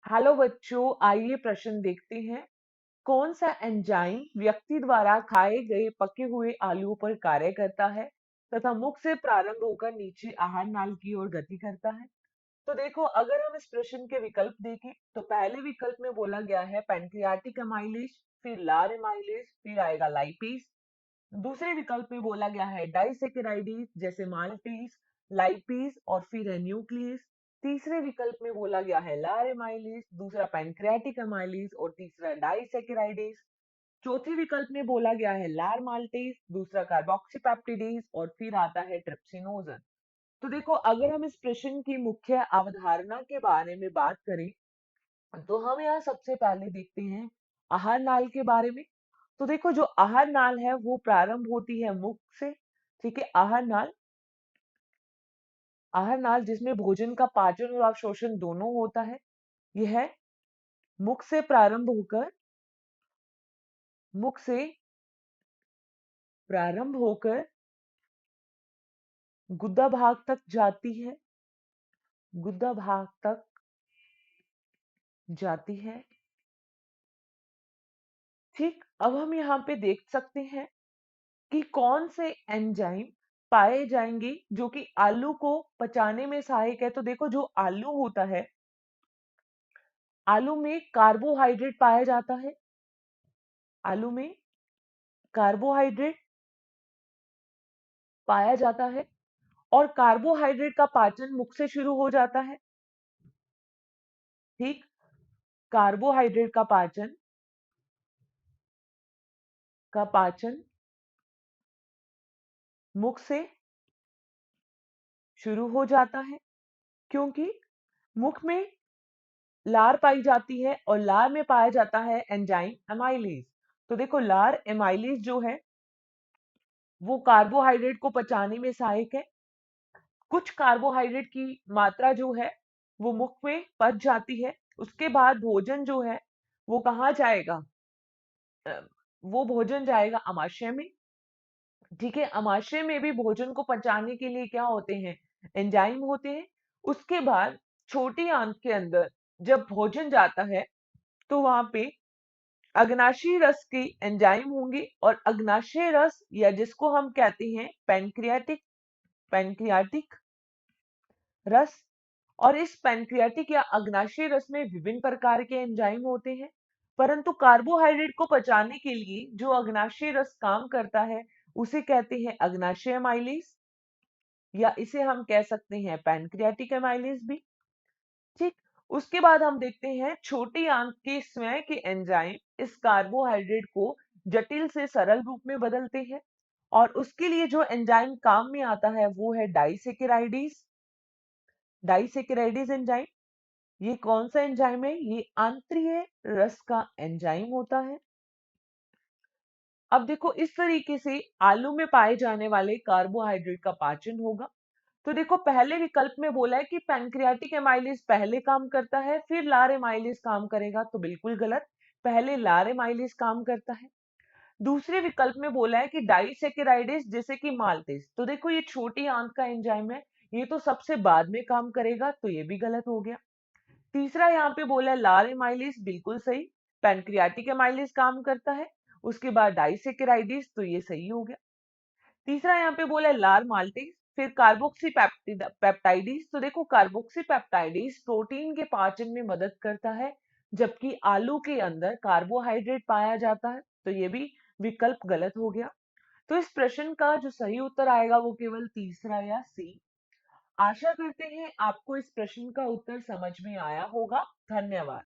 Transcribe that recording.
Hello बच्चों, आइए प्रश्न देखते हैं। कौन सा एंजाइम व्यक्ति द्वारा खाए गए पके हुए आलू पर कार्य करता है तथा मुख से प्रारंभ होकर नीचे आहार नाल की ओर गति करता है? तो देखो, अगर हम इस प्रश्न के विकल्प देखें तो पहले विकल्प में बोला गया है पैनक्रियाटिक एमाइलेज, फिर लार एमाइलेज, फिर आएगा लाइपेज। दूसरे विकल्प में बोला गया है डाइसेकेराइडेज जैसे माल्टेज, लाइपेज और फिर है न्यूक्लियस। तीसरे विकल्प में बोला गया है लार एमाइलेज, दूसरा पैनक्रियाटिक एमाइलेज और तीसरा डाइसेकेराइडेज। चौथे विकल्प में बोला गया है लार माल्टेज, दूसरा कार्बोक्सीपेप्टिडेज और फिर आता है ट्रिप्सिनोजन। तो देखो, अगर हम इस प्रश्न की मुख्य अवधारणा के बारे में बात करें तो हम यहाँ सबसे पहले देखते हैं आहार नाल के बारे में। तो देखो, जो आहार नाल है वो प्रारंभ होती है मुख से। ठीक है, आहार नाल जिसमें भोजन का पाचन और अवशोषण दोनों होता है, यह मुख से प्रारंभ होकर मुख से प्रारंभ होकर गुदा भाग तक जाती है, गुदा भाग तक जाती है। ठीक, अब हम यहाँ पे देख सकते हैं कि कौन से एंजाइम पाए जाएंगे जो कि आलू को पचाने में सहायक है। तो देखो, जो आलू होता है, आलू में कार्बोहाइड्रेट पाया जाता है, आलू में कार्बोहाइड्रेट पाया जाता है और कार्बोहाइड्रेट का पाचन मुख से शुरू हो जाता है। ठीक, कार्बोहाइड्रेट का पाचन मुख से शुरू हो जाता है, क्योंकि मुख में लार पाई जाती है और लार में पाया जाता है एंजाइम एमाइलेज। तो देखो, लार एमाइलेज जो है वो कार्बोहाइड्रेट को पचाने में सहायक है। कुछ कार्बोहाइड्रेट की मात्रा जो है वो मुख में पच जाती है। उसके बाद भोजन जो है वो कहाँ जाएगा? अ, वो भोजन जाएगा अमाशय में। ठीक है, अमाशय में भी भोजन को पचाने के लिए क्या होते हैं? एंजाइम होते हैं। उसके बाद छोटी आंत के अंदर जब भोजन जाता है तो वहां पे अग्नाशयी रस की एंजाइम होंगे और अग्नाशय रस या जिसको हम कहते हैं पैनक्रियाटिक रस। और इस पैनक्रियाटिक या अग्नाशय रस में विभिन्न प्रकार के एंजाइम होते हैं, परंतु कार्बोहाइड्रेट को पचाने के लिए जो अग्नाशय रस काम करता है उसे कहते हैं अग्नाशय एमाइलेज, या इसे हम कह सकते हैं पैनक्रियाटिक एमाइलेज भी। ठीक, उसके बाद हम देखते हैं छोटी आंत के स्वयं के एंजाइम इस कार्बोहाइड्रेट को जटिल से सरल रूप में बदलते हैं और उसके लिए जो एंजाइम काम में आता है वो है डाइसेकेराइडेज। डाइसेकेराइडेज एंजाइम, ये कौन सा एंजाइम है? ये आंतरीय रस का एंजाइम होता है। अब देखो, इस तरीके से आलू में पाए जाने वाले कार्बोहाइड्रेट का पाचन होगा। तो देखो, पहले विकल्प में बोला है कि पैनक्रियाटिक एमाइलेज पहले काम करता है फिर लार एमाइलेज काम करेगा, तो बिल्कुल गलत। पहले लार एमाइलेज काम करता है। दूसरे विकल्प में बोला है कि डाइसेकेराइडेज जैसे कि माल्टेज, तो देखो ये छोटी आंत का एंजाइम है, ये तो सबसे बाद में काम करेगा, तो ये भी गलत हो गया। तीसरा यहाँ पे बोला है लार एमाइलेज, बिल्कुल सही। पैनक्रियाटिक एमाइलेज काम करता है, उसके बाद डाइसेकेराइडेज, तो ये सही हो गया। तीसरा यहाँ पे बोला है लार माल्टेज, फिर कार्बोक्सी पेप्टाइडेज। तो देखो, कार्बोक्सी पेप्टाइडेज प्रोटीन के पाचन में मदद करता है, जबकि आलू के अंदर कार्बोहाइड्रेट पाया जाता है, तो ये भी विकल्प गलत हो गया। तो इस प्रश्न का जो सही उत्तर आएगा वो केवल तीसरा या सी। आशा करते हैं आपको इस प्रश्न का उत्तर समझ में आया होगा। धन्यवाद।